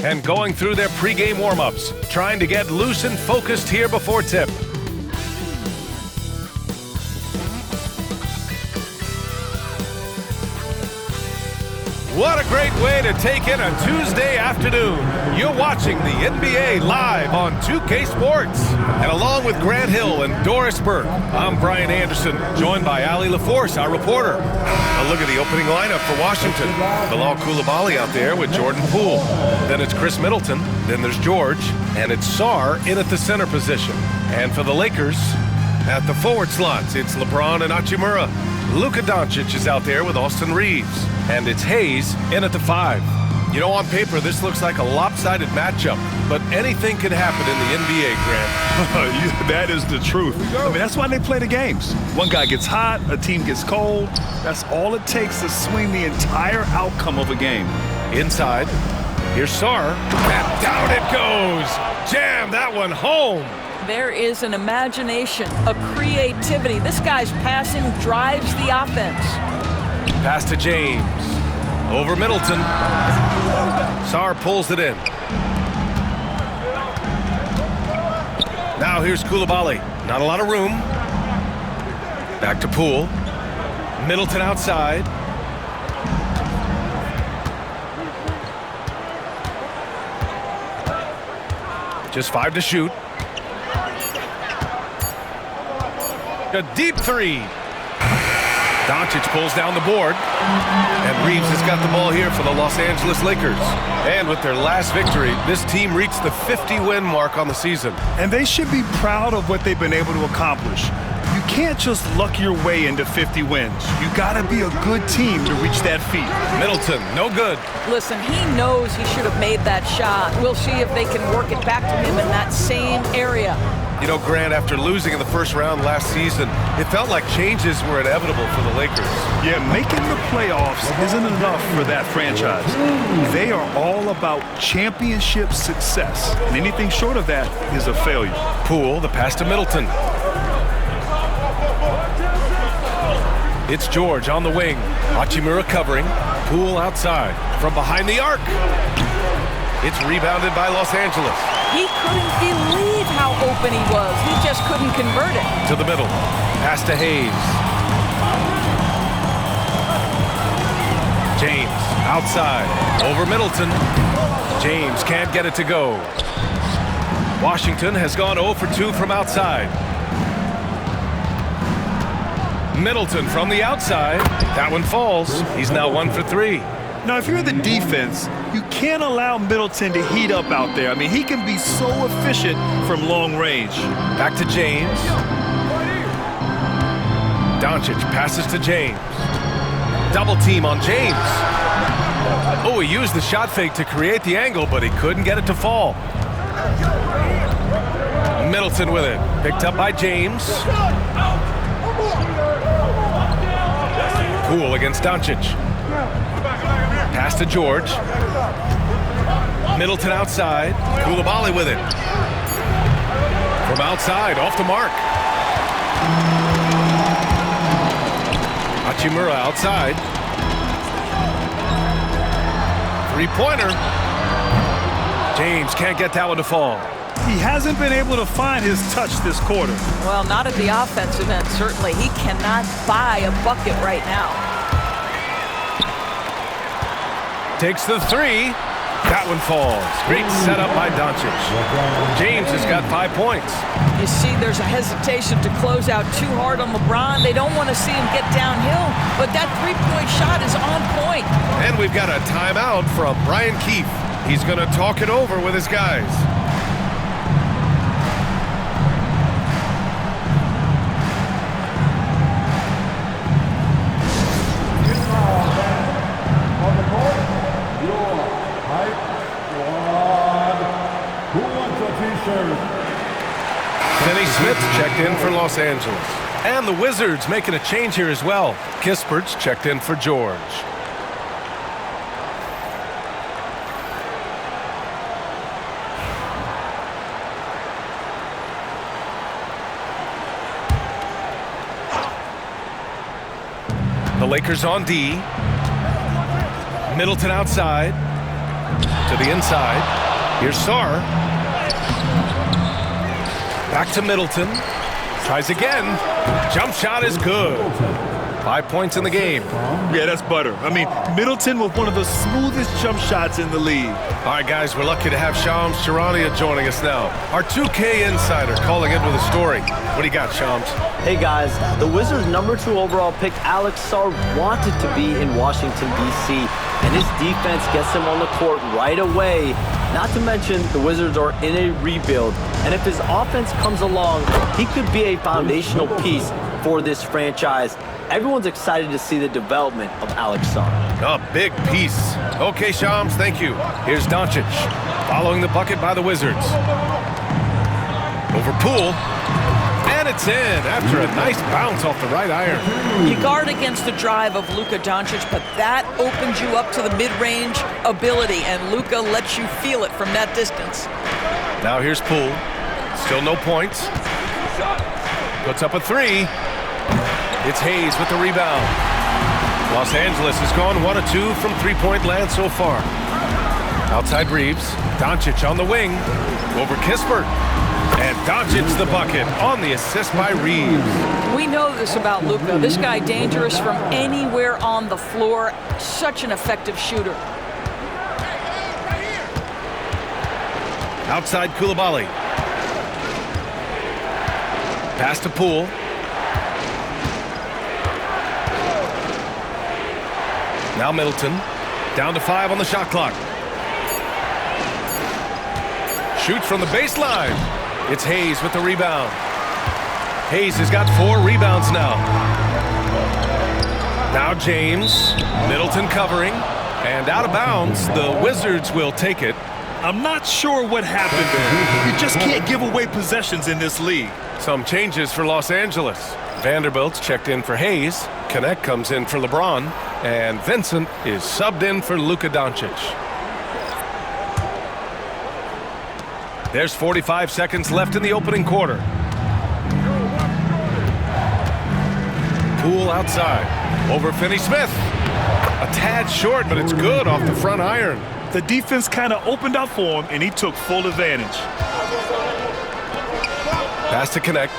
and going through their pregame warm-ups, trying to get loose and focused here before tip. What a great way to take in a Tuesday afternoon. You're watching the NBA live on 2K Sports. And along with Grant Hill and Doris Burke, I'm Brian Anderson, joined by Ali LaForce, our reporter. A look at the opening lineup for Washington. Bilal Coulibaly out there with Jordan Poole. Then it's Chris Middleton. Then there's George. And it's Sarr in at the center position. And for the Lakers, at the forward slots, it's LeBron and Hachimura. Luka Doncic is out there with Austin Reeves. And it's Hayes in at the 5. You know, on paper, this looks like a lopsided matchup, but anything can happen in the NBA, Grant. That is the truth. I mean, that's why they play the games. One guy gets hot, a team gets cold. That's all it takes to swing the entire outcome of a game. Inside, here's Sarr, and down it goes. Jam that one home. There is an imagination, a creativity. This guy's passing drives the offense. Pass to James. Over Middleton. Sarr pulls it in. Now here's Coulibaly. Not a lot of room. Back to Poole. Middleton outside. Just 5 to shoot. A deep 3. Doncic pulls down the board. And Reeves has got the ball here for the Los Angeles Lakers. And with their last victory, this team reached the 50-win mark on the season. And they should be proud of what they've been able to accomplish. You can't just luck your way into 50 wins. You got to be a good team to reach that feat. Middleton, no good. Listen, he knows he should have made that shot. We'll see if they can work it back to him in that same area. You know, Grant, after losing in the first round last season, it felt like changes were inevitable for the Lakers. Yeah, making the playoffs isn't enough for that franchise. They are all about championship success, and anything short of that is a failure. Poole, the pass to Middleton. It's George on the wing. Hachimura covering. Poole outside. From behind the arc. It's rebounded by Los Angeles. He couldn't believe how open he was. He just couldn't convert it. To the middle. Pass to Hayes. James outside. Over Middleton. James can't get it to go. Washington has gone 0 for 2 from outside. Middleton from the outside. That one falls. He's now 1 for 3. Now, if you're the defense, you can't allow Middleton to heat up out there. I mean, he can be so efficient from long range. Back to James. Doncic passes to James. Double team on James. Oh, he used the shot fake to create the angle, but he couldn't get it to fall. Middleton with it. Picked up by James. Poole against Doncic. Pass to George. Middleton outside. Coulibaly with it. From outside, off the mark. Hachimura outside. Three-pointer. James can't get that one to fall. He hasn't been able to find his touch this quarter. Well, not at the offensive end, certainly. He cannot buy a bucket right now. Takes the 3. That one falls. Great setup by Doncic. James has got 5 points. You see there's a hesitation to close out too hard on LeBron. They don't want to see him get downhill, but that three-point shot is on point. And we've got a timeout from Brian Keefe. He's going to talk it over with his guys. Naismith checked in for Los Angeles. And the Wizards making a change here as well. Kispert's checked in for George. The Lakers on D. Middleton outside. To the inside. Here's Sarr. Back to Middleton. Tries again. Jump shot is good. 5 points in the game. Yeah, that's butter. I mean, Middleton with one of the smoothest jump shots in the league. All right, guys, we're lucky to have Shams Charania joining us now. Our 2K insider calling in with a story. What do you got, Shams? Hey guys, the Wizards' #2 overall pick Alex Sarr wanted to be in Washington, D.C., and his defense gets him on the court right away. Not to mention, the Wizards are in a rebuild, and if his offense comes along, he could be a foundational piece for this franchise. Everyone's excited to see the development of Alex Sarr. A big piece. Okay, Shams, thank you. Here's Doncic, following the bucket by the Wizards. Over Poole. And it's in after a nice bounce off the right iron. You guard against the drive of Luka Doncic, but that opens you up to the mid-range ability, and Luka lets you feel it from that distance. Now here's Poole. Still no points. Puts up a three. It's Hayes with the rebound. Los Angeles has gone 1 of 2 from three-point land so far. Outside Reeves. Doncic on the wing. Over Kispert. And Doncic's the bucket on the assist by Reeves. We know this about Luka. This guy dangerous from anywhere on the floor. Such an effective shooter. Outside Koulibaly. Pass to Poole. Now Middleton. Down to 5 on the shot clock. Shoots from the baseline. It's Hayes with the rebound. Hayes has got 4 rebounds now. Now James. Middleton covering. And out of bounds. The Wizards will take it. I'm not sure what happened there. You just can't give away possessions in this league. Some changes for Los Angeles. Vanderbilt's checked in for Hayes. Connect comes in for LeBron. And Vincent is subbed in for Luka Doncic. There's 45 seconds left in the opening quarter. Poole outside. Over Finney-Smith. A tad short, but it's good off the front iron. The defense kind of opened up for him, and he took full advantage. Pass to Connect.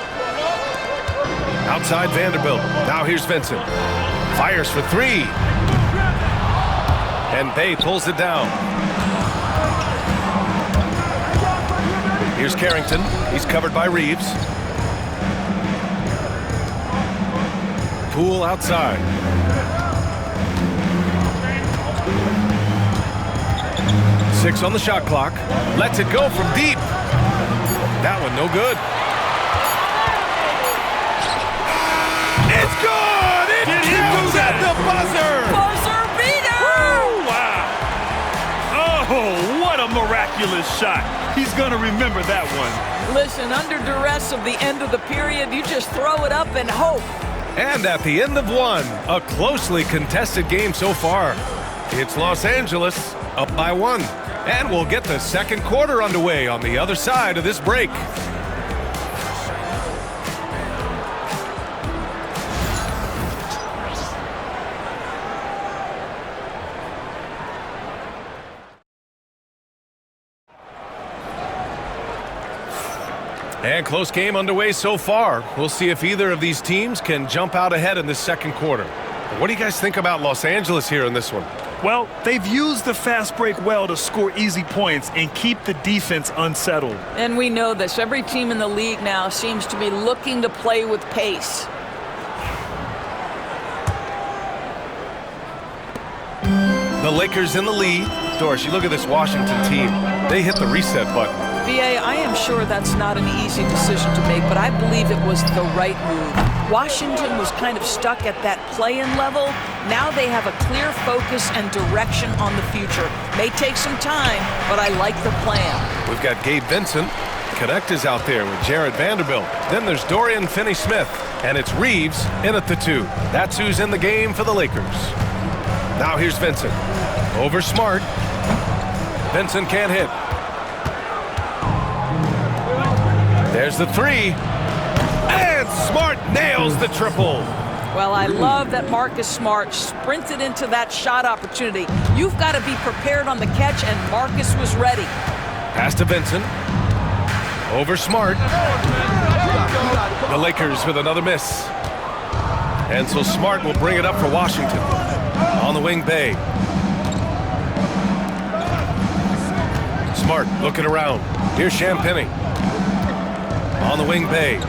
Outside Vanderbilt. Now here's Vincent. Fires for 3. And Bay pulls it down. Here's Carrington. He's covered by Reeves. Poole outside. Six on the shot clock. Lets it go from deep. That one no good. It's good! It counts at the buzzer! Buzzer beater! Wow! Oh, what a miraculous shot. He's going to remember that one. Listen, under duress of the end of the period, you just throw it up and hope. And at the end of one, a closely contested game so far. It's Los Angeles up by 1. And we'll get the second quarter underway on the other side of this break. And close game underway so far. We'll see if either of these teams can jump out ahead in this second quarter. What do you guys think about Los Angeles here in this one? Well, they've used the fast break well to score easy points and keep the defense unsettled. And we know this. Every team in the league now seems to be looking to play with pace. The Lakers in the lead. Doris, you look at this Washington team. They hit the reset button. VA, I am sure that's not an easy decision to make, but I believe it was the right move. Washington was kind of stuck at that play-in level. Now they have a clear focus and direction on the future. May take some time, but I like the plan. We've got Gabe Vincent. Connect is out there with Jared Vanderbilt. Then there's Dorian Finney-Smith. And it's Reeves in at the 2. That's who's in the game for the Lakers. Now here's Vincent. Over Smart. Vincent can't hit. There's the 3. And Smart nails the triple. Well, I love that Marcus Smart sprinted into that shot opportunity. You've got to be prepared on the catch, and Marcus was ready. Pass to Vincent. Over Smart. The Lakers with another miss. And so Smart will bring it up for Washington. On the wing, Bay. Smart looking around. Here's Champagny. On the wing, Bay.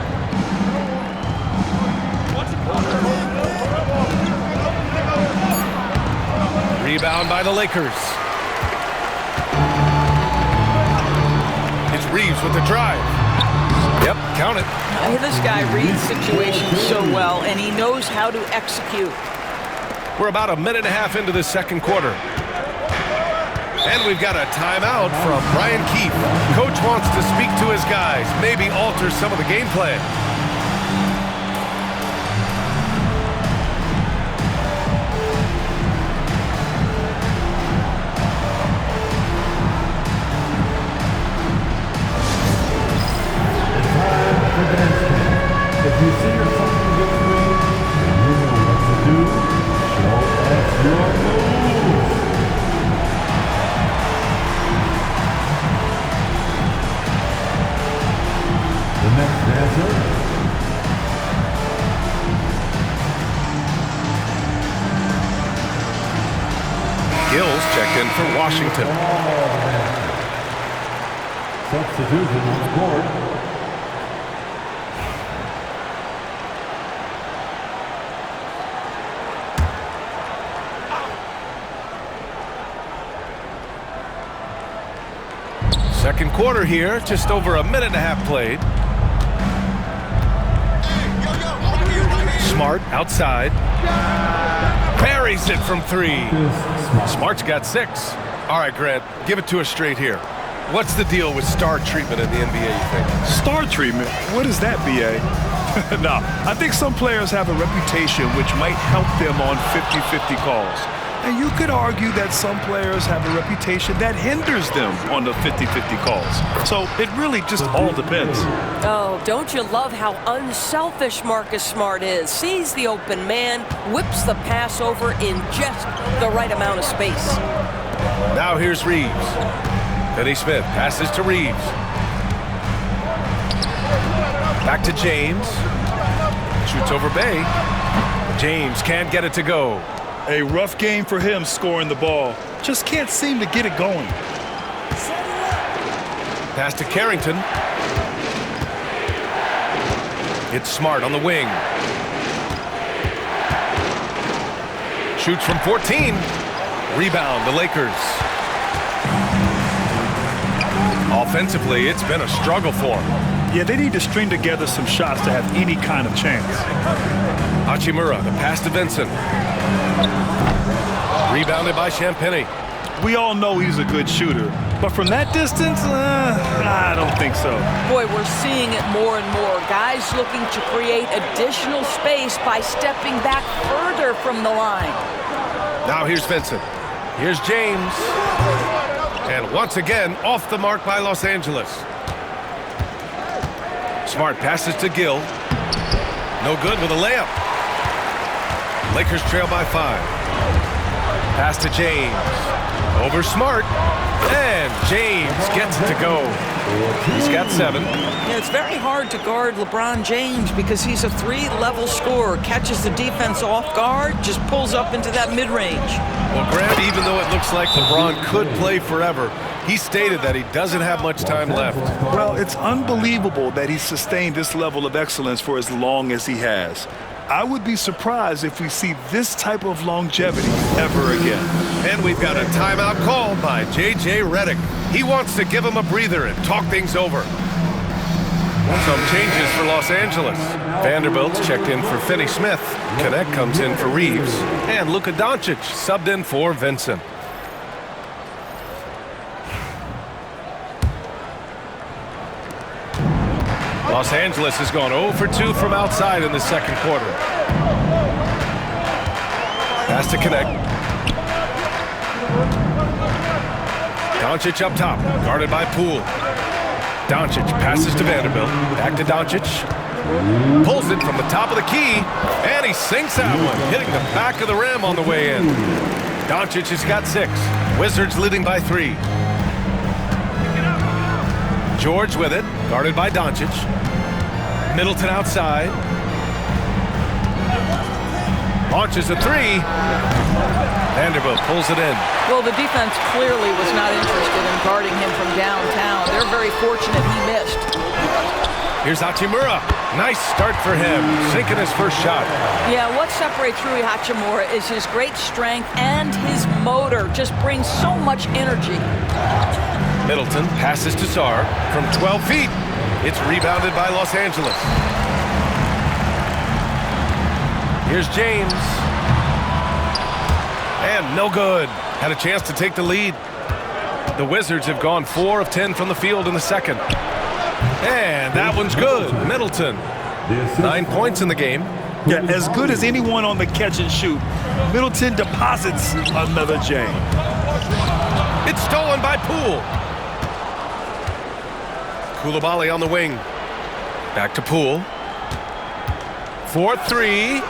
Rebound by the Lakers. It's Reeves with the drive. Yep, count it. This guy reads situations so well, and he knows how to execute. We're about a minute and a half into the second quarter. And we've got a timeout from Brian Keefe. Coach wants to speak to his guys, maybe alter some of the game plan. If you see yourself in the screen, you know what to do. Show us your moves. The next dancer. Gills checked in for Washington. Substitution on the court. Second quarter here, just over a minute and a half played. Smart outside. Buries it from three. Smart's got 6. All right, Grant, give it to us straight here. What's the deal with star treatment in the NBA, you think? Star treatment? What is that, B.A.? No, I think some players have a reputation which might help them on 50-50 calls. And you could argue that some players have a reputation that hinders them on the 50-50 calls. So it really just all depends. Oh, don't you love how unselfish Marcus Smart is? Sees the open man, whips the pass over in just the right amount of space. Now here's Reeves. Naismith passes to Reeves. Back to James. Shoots over Bay. James can't get it to go. A rough game for him scoring the ball. Just can't seem to get it going. Pass to Carrington. It's Smart on the wing. Shoots from 14. Rebound, the Lakers. Offensively, it's been a struggle for them. Yeah, they need to string together some shots to have any kind of chance. Hachimura, the pass to Vincent. Rebounded by Champagny. We all know he's a good shooter, but from that distance, I don't think so. Boy, we're seeing it more and more. Guys looking to create additional space by stepping back further from the line. Now here's Vincent. Here's James. And once again, off the mark by Los Angeles. Smart passes to Gill. No good with a layup. Lakers trail by 5. Pass to James. Over Smart. And James gets it to go. He's got 7. Yeah, it's very hard to guard LeBron James because he's a 3-level scorer. Catches the defense off guard, just pulls up into that mid-range. Well, Grant, even though it looks like LeBron could play forever, he stated that he doesn't have much time left. Well, it's unbelievable that he's sustained this level of excellence for as long as he has. I would be surprised if we see this type of longevity ever again. And we've got a timeout called by J.J. Redick. He wants to give him a breather and talk things over. Some changes for Los Angeles. Vanderbilt's checked in for Finney Smith. Connect comes in for Reeves. And Luka Doncic subbed in for Vincent. Los Angeles has gone 0 for 2 from outside in the second quarter. Pass to Connect. Doncic up top, guarded by Poole. Doncic passes to Vanderbilt. Back to Doncic. Pulls it from the top of the key, and he sinks that one, hitting the back of the rim on the way in. Doncic has got 6. Wizards leading by 3. George with it, guarded by Doncic. Middleton outside. Launches a 3. Vanderbilt pulls it in. Well, the defense clearly was not interested in guarding him from downtown. They're very fortunate he missed. Here's Hachimura. Nice start for him, sinking his first shot. Yeah, what separates Rui Hachimura is his great strength and his motor. Just brings so much energy. Middleton passes to Sarr from 12 feet. It's rebounded by Los Angeles. Here's James. And no good. Had a chance to take the lead. The Wizards have gone 4 of 10 from the field in the second. And that one's good. Middleton, 9 points in the game. Yeah, as good as anyone on the catch and shoot. Middleton deposits another gem. It's stolen by Poole. Coulibaly on the wing. Back to Poole. 4-3.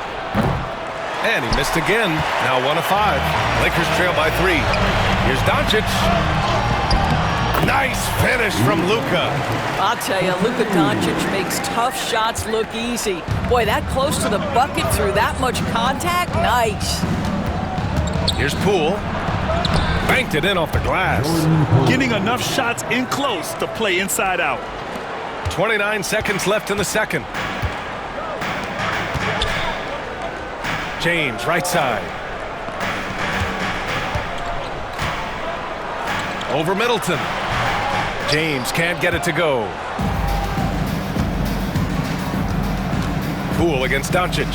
And he missed again. Now 1 of 5. Lakers trail by 3. Here's Doncic. Nice finish from Luka. I'll tell you, Luka Doncic makes tough shots look easy. Boy, that close to the bucket through that much contact, nice. Here's Poole. Banked it in off the glass. Getting enough shots in close to play inside out. 29 seconds left in the second. James, right side. Over Middleton. James can't get it to go. Poole against Doncic.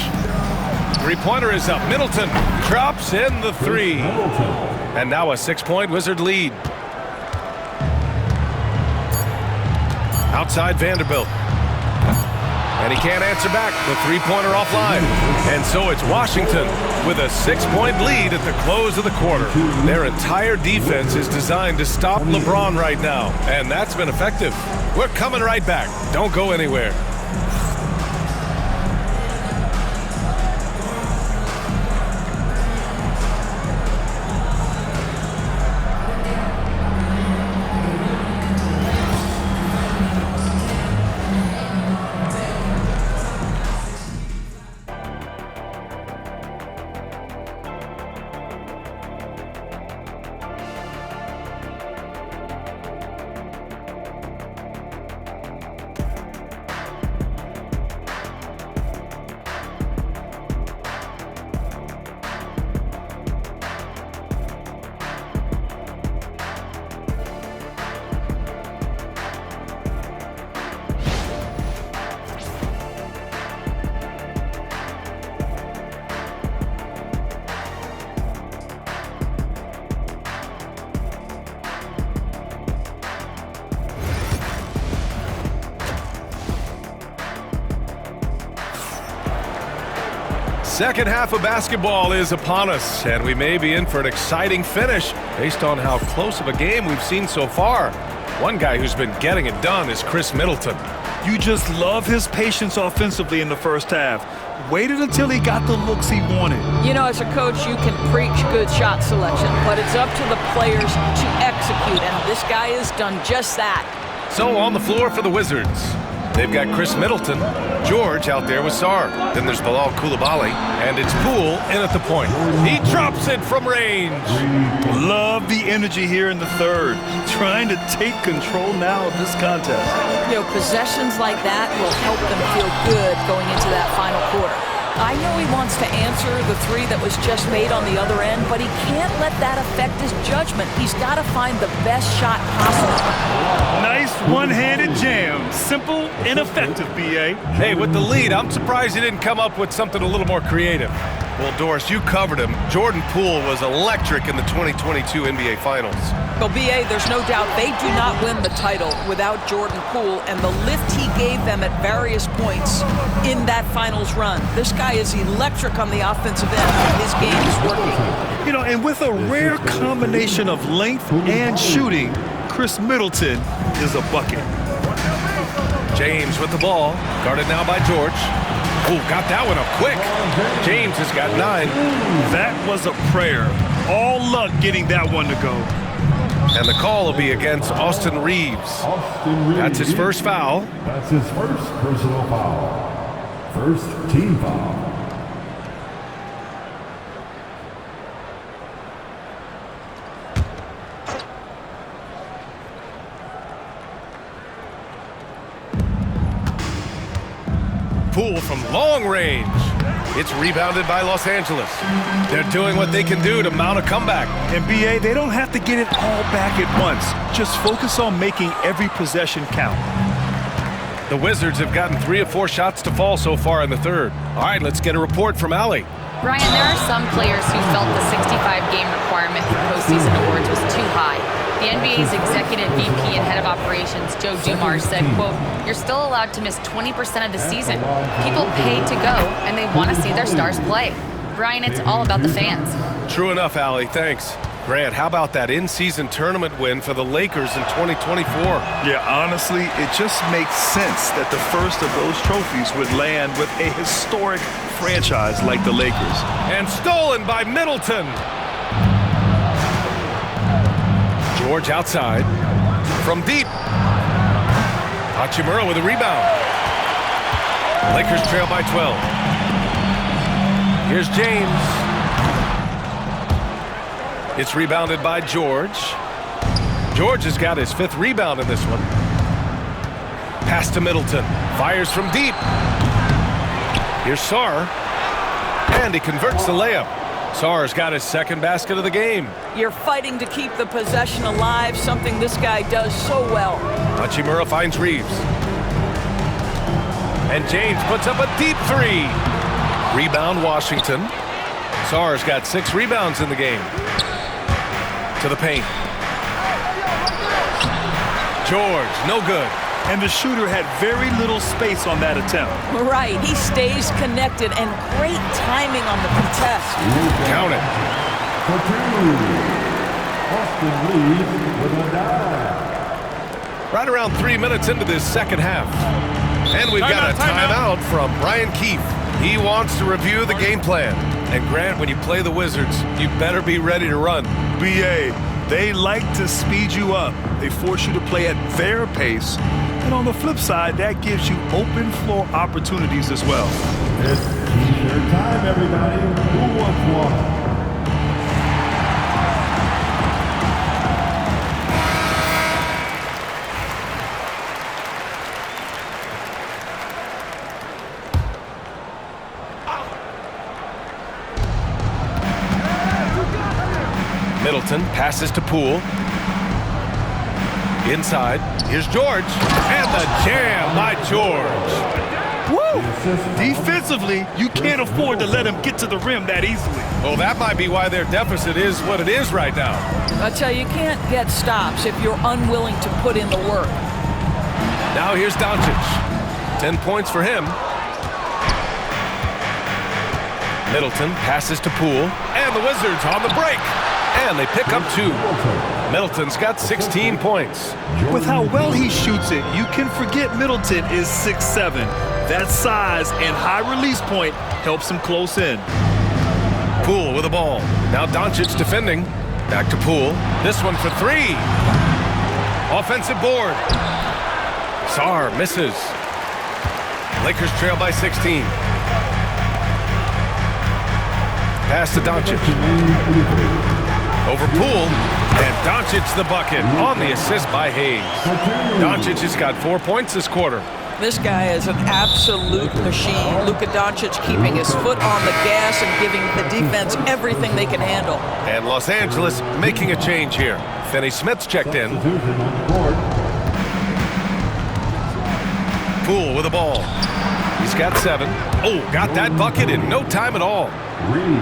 Three-pointer is up. Middleton drops in the 3. And now a 6-point Wizard lead. Outside Vanderbilt. And he can't answer back. The three-pointer offline. And so it's Washington with a 6-point lead at the close of the quarter. Their entire defense is designed to stop LeBron right now. And that's been effective. We're coming right back. Don't go anywhere. Second half of basketball is upon us, and we may be in for an exciting finish based on how close of a game we've seen so far. One guy who's been getting it done is Chris Middleton. You just love his patience offensively in the first half. Waited until he got the looks he wanted. You know, as a coach, you can preach good shot selection, but it's up to the players to execute, and this guy has done just that. So on the floor for the Wizards, they've got Chris Middleton, George out there with Sarr. Then there's Bilal Coulibaly, and it's Poole in at the point. He drops it from range. Love the energy here in the third. Trying to take control now of this contest. You know, possessions like that will help them feel good going into that final quarter. I know he wants to answer the 3 that was just made on the other end, but he can't let that affect his judgment. He's got to find the best shot possible. Nice one-handed jam. Simple and effective, B.A. Hey, with the lead, I'm surprised he didn't come up with something a little more creative. Well, Doris, you covered him. Jordan Poole was electric in the 2022 NBA Finals. Well, B.A., there's no doubt they do not win the title without Jordan Poole and the lift he gave them at various points in that finals run. This guy is electric on the offensive end. His game is working. You know, and with a rare combination of length and shooting, Chris Middleton is a bucket. James with the ball. Guarded now by George. Oh, got that one up quick. James has got 9. That was a prayer. All luck getting that one to go. And the call will be against Austin Reeves. That's his first foul. That's his first personal foul. First team foul. Poole from long range. It's rebounded by Los Angeles. They're doing what they can do to mount a comeback. NBA, they don't have to get it all back at once. Just focus on making every possession count. The Wizards have gotten 3 of 4 shots to fall so far in the third. All right, let's get a report from Allie. Brian, there are some players who felt the 65-game requirement for postseason awards was too high. The NBA's executive VP and head of operations, Joe Dumars, said, quote, "You're still allowed to miss 20% of the season. People pay to go, and they want to see their stars play." Brian, it's all about the fans. True enough, Allie. Thanks. Grant, how about that in-season tournament win for the Lakers in 2024? Yeah, honestly, it just makes sense that the first of those trophies would land with a historic franchise like the Lakers. And stolen by Middleton. George outside. From deep. Hachimura with a rebound. Lakers trail by 12. Here's James. It's rebounded by George. George has got his 5th rebound in this one. Pass to Middleton. Fires from deep. Here's Sarr. And he converts the layup. Sarr's got his 2nd basket of the game. You're fighting to keep the possession alive, something this guy does so well. Hachimura finds Reeves. And James puts up a deep 3. Rebound Washington. Sarr's got 6 rebounds in the game. To the paint. George, no good. And the shooter had very little space on that attempt. Right, he stays connected, and great timing on the contest. Count it. For 2. Austin Reeves with a dive. Right around 3 minutes into this second half. And we've got a timeout from Brian Keefe. He wants to review the game plan. And Grant, when you play the Wizards, you better be ready to run. BA, they like to speed you up. They force you to play at their pace. And on the flip side, that gives you open floor opportunities as well. It's t-shirt time, everybody. Who wants one? Middleton passes to Poole. Inside, here's George. And the jam by George. Woo! Defensively, you can't afford to let him get to the rim that easily. Well, that might be why their deficit is what it is right now. I tell you, you can't get stops if you're unwilling to put in the work. Now here's Doncic. 10 points for him. Middleton passes to Poole. And the Wizards on the break. And they pick up 2. Middleton's got 16 points. With how well he shoots it, you can forget Middleton is 6'7". That size and high release point helps him close in. Poole with the ball. Now Doncic defending. Back to Poole. This one for 3. Offensive board. Sarr misses. Lakers trail by 16. Pass to Doncic. Over Poole, and Doncic the bucket on the assist by Hayes. Doncic has got 4 points this quarter. This guy is an absolute machine. Luka Doncic keeping his foot on the gas and giving the defense everything they can handle. And Los Angeles making a change here. Finney Smith's checked in. Poole with the ball. He's got 7. Oh, got that bucket in no time at all.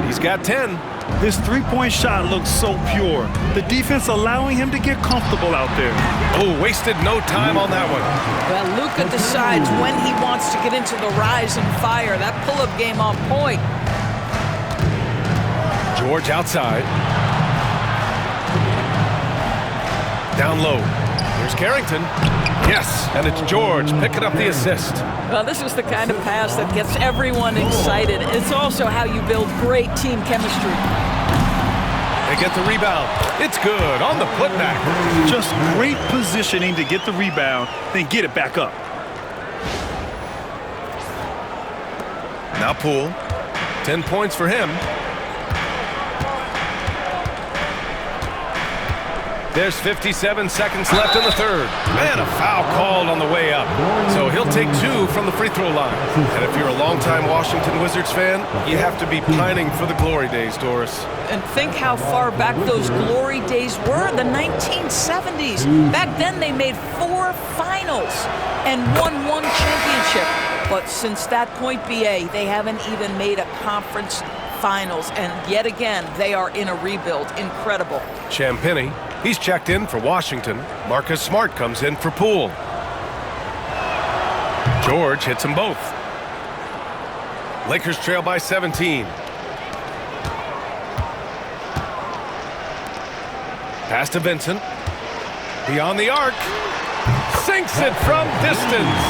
He's got 10. His three-point shot looks so pure. The defense allowing him to get comfortable out there. Oh, wasted no time on that one. Well, Luka decides when he wants to get into the rise and fire. That pull-up game on point. George outside. Down low. Here's Carrington. Yes, and it's George picking up the assist. Well, this is the kind of pass that gets everyone excited. It's also how you build great team chemistry. They get the rebound. It's good on the putback. Just great positioning to get the rebound, then get it back up. Now Poole. 10 points for him. There's 57 seconds left in the third. Man, a foul called on the way up. So he'll take 2 from the free throw line. And if you're a longtime Washington Wizards fan, you have to be pining for the glory days, Doris. And think how far back those glory days were, the 1970s. Back then they made 4 finals and won 1 championship. But since that point, BA, they haven't even made a conference finals. And yet again, they are in a rebuild. Incredible. Champagny. He's checked in for Washington. Marcus Smart comes in for Poole. George hits them both. Lakers trail by 17. Pass to Vincent. Beyond the arc. Sinks it from distance.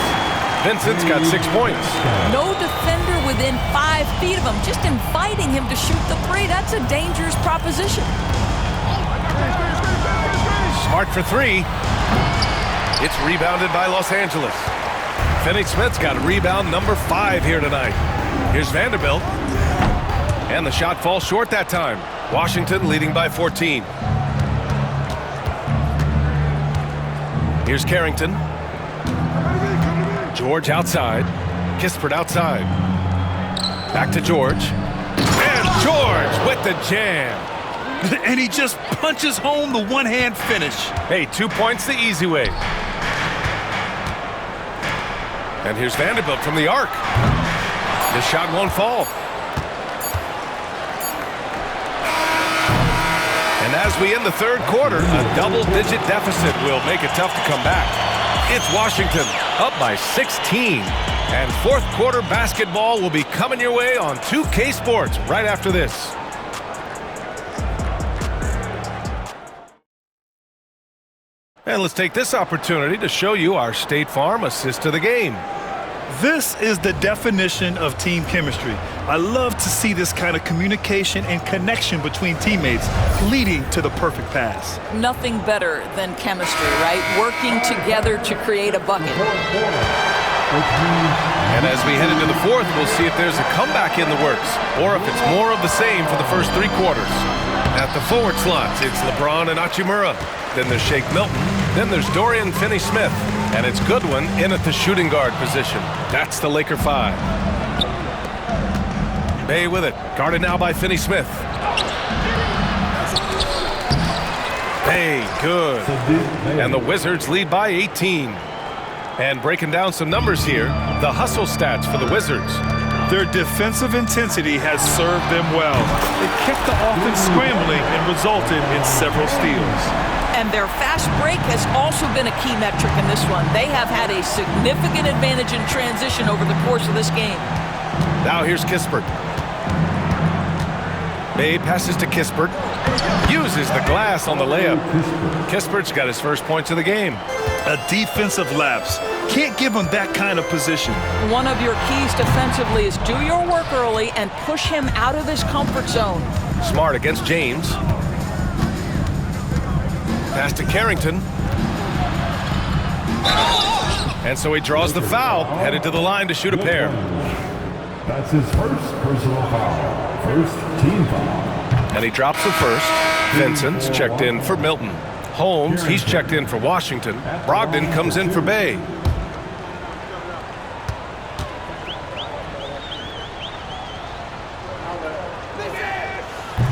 Vincent's got 6 points. No defender within 5 feet of him. Just inviting him to shoot the 3. That's a dangerous proposition. Smart for 3. It's rebounded by Los Angeles. Finney-Smith's got rebound number 5 here tonight. Here's Vanderbilt. And the shot falls short that time. Washington leading by 14. Here's Carrington. George outside. Kispert outside. Back to George. And George with the jam. And he just punches home the one-hand finish. Hey, 2 points the easy way. And here's Vanderbilt from the arc. This shot won't fall. And as we end the third quarter, a double-digit deficit will make it tough to come back. It's Washington up by 16. And fourth quarter basketball will be coming your way on 2K Sports right after this. And let's take this opportunity to show you our State Farm assist to the game. This is the definition of team chemistry. I love to see this kind of communication and connection between teammates leading to the perfect pass. Nothing better than chemistry, right? Working together to create a bucket. And as we head into the fourth, we'll see if there's a comeback in the works or if it's more of the same for the first 3 quarters. At the forward slots, it's LeBron and Hachimura. Then there's Shake Milton. Then there's Dorian Finney-Smith. And it's Goodwin in at the shooting guard position. That's the Laker 5. Bay with it. Guarded now by Finney-Smith. Bay, good. And the Wizards lead by 18. And breaking down some numbers here, the hustle stats for the Wizards. Their defensive intensity has served them well. It kept the offense scrambling and resulted in several steals. And their fast break has also been a key metric in this one. They have had a significant advantage in transition over the course of this game. Now here's Kispert. Bay passes to Kispert. Uses the glass on the layup. Kispert's got his first points of the game. A defensive lapse. Can't give him that kind of position. One of your keys defensively is do your work early and push him out of his comfort zone. Smart against James. Pass to Carrington. And so he draws the foul, headed to the line to shoot a pair. That's his first personal foul. First team foul. And he drops the first. Vincent's checked in for Milton. Holmes, he's checked in for Washington. Brogdon comes in for Bay.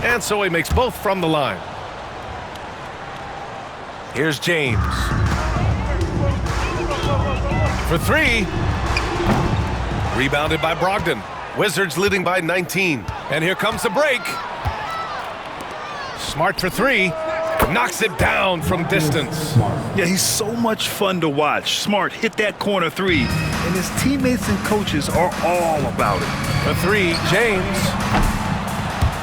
And so he makes both from the line. Here's James. For 3. Rebounded by Brogdon. Wizards leading by 19. And here comes the break. Smart for 3. Knocks it down from distance. Yeah, he's so much fun to watch. Smart hit that corner 3. And his teammates and coaches are all about it. For 3, James.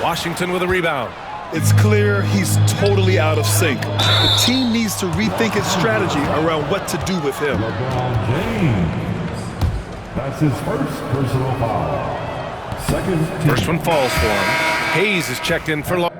Washington with a rebound. It's clear he's totally out of sync. The team needs to rethink its strategy around what to do with him. LeBron James. That's his first personal foul. Second team. First one falls for him. Hayes is checked in for long.